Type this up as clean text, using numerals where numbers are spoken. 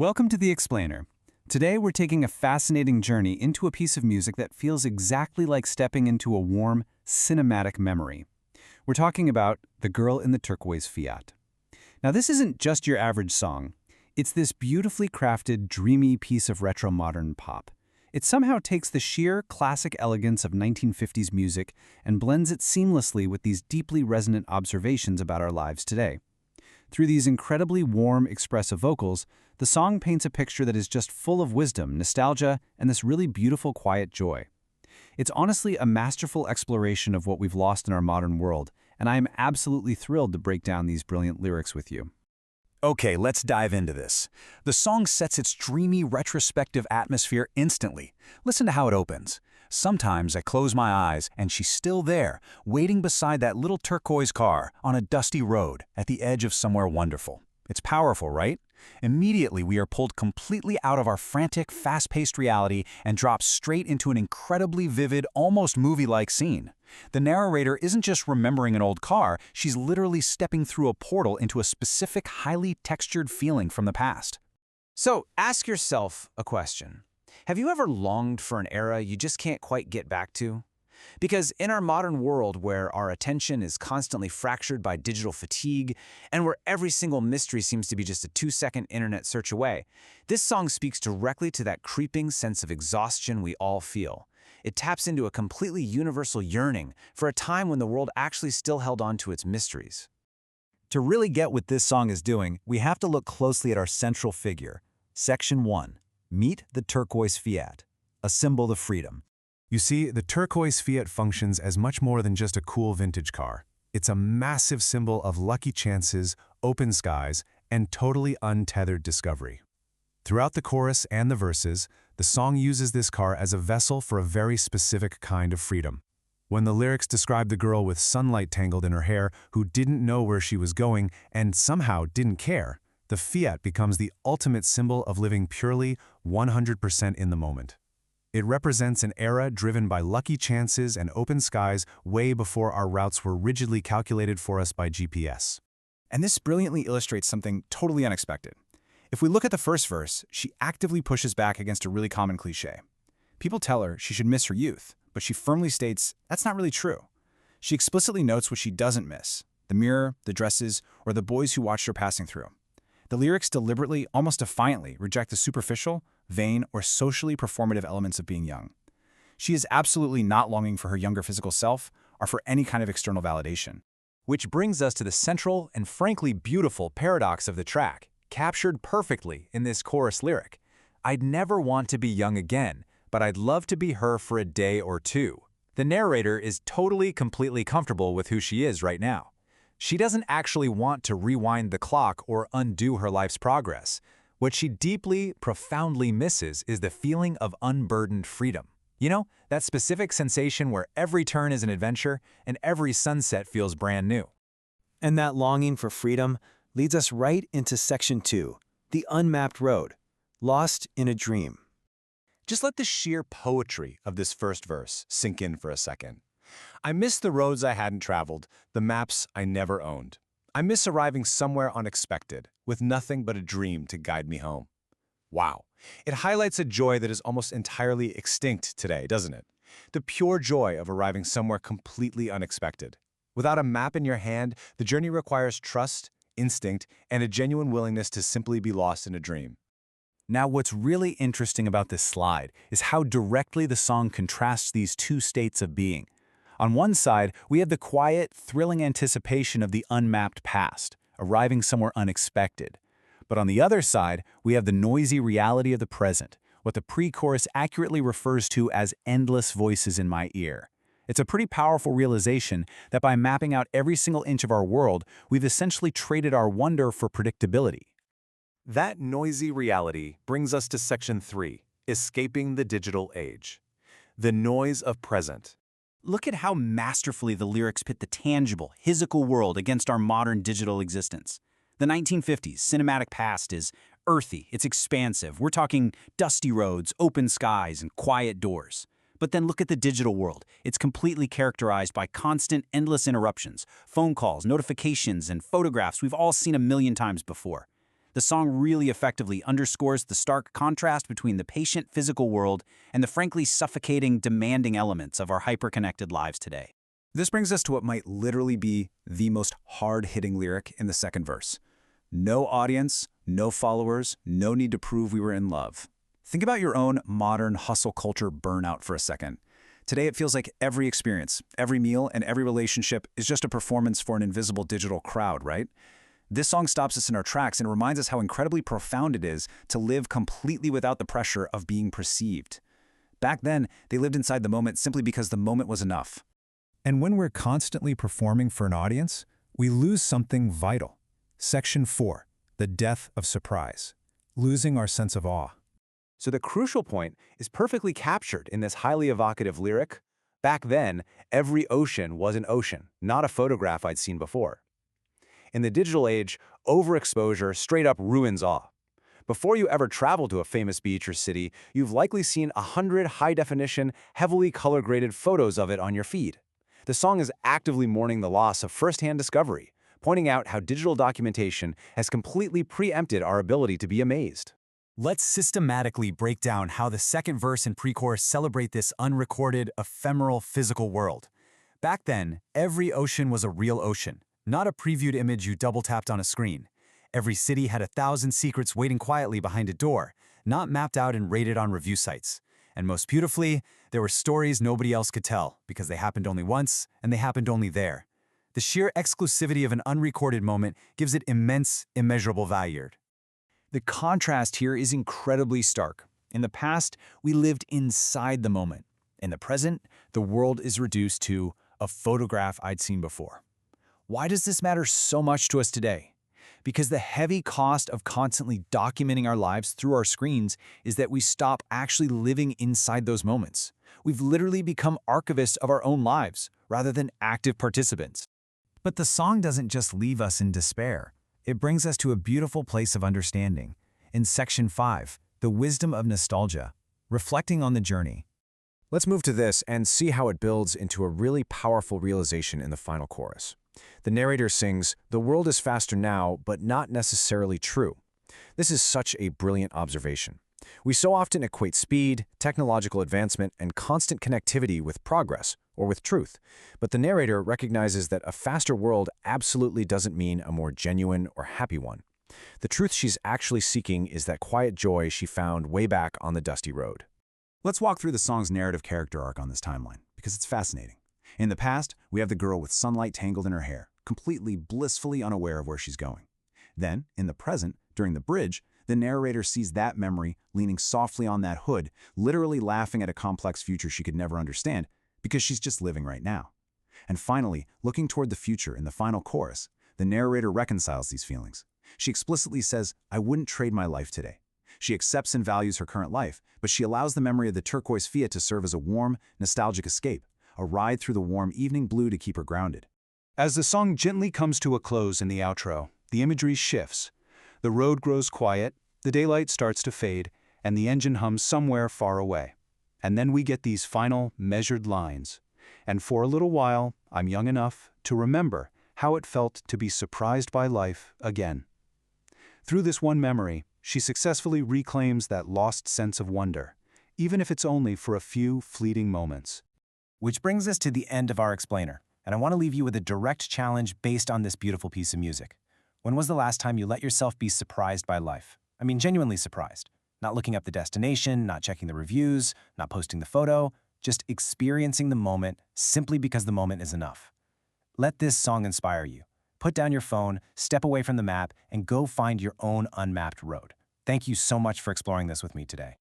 Welcome to The Explainer. Today we're taking a fascinating journey into a piece of music that feels exactly like stepping into a warm, cinematic memory. We're talking about The Girl in the Turquoise Fiat. Now this isn't just your average song. It's this beautifully crafted, dreamy piece of retro-modern pop. It somehow takes the sheer, classic elegance of 1950s music and blends it seamlessly with these deeply resonant observations about our lives today. Through these incredibly warm, expressive vocals, the song paints a picture that is just full of wisdom, nostalgia, and this really beautiful, quiet joy. It's honestly a masterful exploration of what we've lost in our modern world, and I am absolutely thrilled to break down these brilliant lyrics with you. Okay, let's dive into this. The song sets its dreamy, retrospective atmosphere instantly. Listen to how it opens. Sometimes I close my eyes and she's still there, waiting beside that little turquoise car on a dusty road at the edge of somewhere wonderful. It's powerful, right? Immediately, we are pulled completely out of our frantic, fast-paced reality and drop straight into an incredibly vivid, almost movie-like scene. The narrator isn't just remembering an old car, she's literally stepping through a portal into a specific, highly textured feeling from the past. So ask yourself a question. Have you ever longed for an era you just can't quite get back to? Because in our modern world where our attention is constantly fractured by digital fatigue and where every single mystery seems to be just a 2-second internet search away, this song speaks directly to that creeping sense of exhaustion we all feel. It taps into a completely universal yearning for a time when the world actually still held on to its mysteries. To really get what this song is doing, we have to look closely at our central figure. Section 1. Meet the Turquoise Fiat, a symbol of freedom. You see, the turquoise Fiat functions as much more than just a cool vintage car. It's a massive symbol of lucky chances, open skies, and totally untethered discovery. Throughout the chorus and the verses, the song uses this car as a vessel for a very specific kind of freedom. When the lyrics describe the girl with sunlight tangled in her hair who didn't know where she was going and somehow didn't care, the Fiat becomes the ultimate symbol of living purely 100% in the moment. It represents an era driven by lucky chances and open skies way before our routes were rigidly calculated for us by GPS. And this brilliantly illustrates something totally unexpected. If we look at the first verse, she actively pushes back against a really common cliché. People tell her she should miss her youth, but she firmly states that's not really true. She explicitly notes what she doesn't miss: the mirror, the dresses, or the boys who watched her passing through. The lyrics deliberately, almost defiantly, reject the superficial, vain, or socially performative elements of being young. She is absolutely not longing for her younger physical self or for any kind of external validation. Which brings us to the central and frankly beautiful paradox of the track, captured perfectly in this chorus lyric. I'd never want to be young again, but I'd love to be her for a day or two. The narrator is totally, completely comfortable with who she is right now. She doesn't actually want to rewind the clock or undo her life's progress. What she deeply, profoundly misses is the feeling of unburdened freedom. You know, that specific sensation where every turn is an adventure and every sunset feels brand new. And that longing for freedom leads us right into Section 2, the unmapped road, lost in a dream. Just let the sheer poetry of this first verse sink in for a second. I miss the roads I hadn't traveled, the maps I never owned. I miss arriving somewhere unexpected, with nothing but a dream to guide me home. Wow. It highlights a joy that is almost entirely extinct today, doesn't it? The pure joy of arriving somewhere completely unexpected. Without a map in your hand, the journey requires trust, instinct, and a genuine willingness to simply be lost in a dream. Now, what's really interesting about this slide is how directly the song contrasts these two states of being. On one side, we have the quiet, thrilling anticipation of the unmapped past, arriving somewhere unexpected. But on the other side, we have the noisy reality of the present, what the pre-chorus accurately refers to as endless voices in my ear. It's a pretty powerful realization that by mapping out every single inch of our world, we've essentially traded our wonder for predictability. That noisy reality brings us to Section 3, Escaping the Digital Age. The noise of present. Look at how masterfully the lyrics pit the tangible, physical world against our modern digital existence. The 1950s cinematic past is earthy, it's expansive. We're talking dusty roads, open skies, and quiet doors. But then look at the digital world. It's completely characterized by constant, endless interruptions, phone calls, notifications, and photographs we've all seen a million times before. The song really effectively underscores the stark contrast between the patient physical world and the frankly suffocating, demanding elements of our hyper-connected lives today. This brings us to what might literally be the most hard-hitting lyric in the second verse. No audience, no followers, no need to prove we were in love. Think about your own modern hustle culture burnout for a second. Today it feels like every experience, every meal, and every relationship is just a performance for an invisible digital crowd, right? This song stops us in our tracks and reminds us how incredibly profound it is to live completely without the pressure of being perceived. Back then, they lived inside the moment simply because the moment was enough. And when we're constantly performing for an audience, we lose something vital. Section 4, the death of surprise, losing our sense of awe. So the crucial point is perfectly captured in this highly evocative lyric. Back then, every ocean was an ocean, not a photograph I'd seen before. In the digital age, overexposure straight up ruins awe. Before you ever travel to a famous beach or city, you've likely seen 100 high-definition, heavily color-graded photos of it on your feed. The song is actively mourning the loss of first-hand discovery, pointing out how digital documentation has completely preempted our ability to be amazed. Let's systematically break down how the second verse and pre-chorus celebrate this unrecorded, ephemeral physical world. Back then, every ocean was a real ocean, not a previewed image you double-tapped on a screen. Every city had 1,000 secrets waiting quietly behind a door, not mapped out and rated on review sites. And most beautifully, there were stories nobody else could tell because they happened only once and they happened only there. The sheer exclusivity of an unrecorded moment gives it immense, immeasurable value. The contrast here is incredibly stark. In the past, we lived inside the moment. In the present, the world is reduced to a photograph I'd seen before. Why does this matter so much to us today? Because the heavy cost of constantly documenting our lives through our screens is that we stop actually living inside those moments. We've literally become archivists of our own lives, rather than active participants. But the song doesn't just leave us in despair. It brings us to a beautiful place of understanding. In Section 5, the wisdom of nostalgia, reflecting on the journey. Let's move to this and see how it builds into a really powerful realization in the final chorus. The narrator sings, "The world is faster now, but not necessarily true." This is such a brilliant observation. We so often equate speed, technological advancement, and constant connectivity with progress, or with truth. But the narrator recognizes that a faster world absolutely doesn't mean a more genuine or happy one. The truth she's actually seeking is that quiet joy she found way back on the dusty road. Let's walk through the song's narrative character arc on this timeline, because it's fascinating. In the past, we have the girl with sunlight tangled in her hair, completely blissfully unaware of where she's going. Then, in the present, during the bridge, the narrator sees that memory leaning softly on that hood, literally laughing at a complex future she could never understand, because she's just living right now. And finally, looking toward the future in the final chorus, the narrator reconciles these feelings. She explicitly says, "I wouldn't trade my life today." She accepts and values her current life, but she allows the memory of the turquoise Fiat to serve as a warm, nostalgic escape, a ride through the warm evening blue to keep her grounded. As the song gently comes to a close in the outro, the imagery shifts. The road grows quiet, the daylight starts to fade, and the engine hums somewhere far away. And then we get these final, measured lines. And for a little while, I'm young enough to remember how it felt to be surprised by life again. Through this one memory, she successfully reclaims that lost sense of wonder, even if it's only for a few fleeting moments. Which brings us to the end of our explainer, and I want to leave you with a direct challenge based on this beautiful piece of music. When was the last time you let yourself be surprised by life? I mean, genuinely surprised. Not looking up the destination, not checking the reviews, not posting the photo, just experiencing the moment simply because the moment is enough. Let this song inspire you. Put down your phone, step away from the map, and go find your own unmapped road. Thank you so much for exploring this with me today.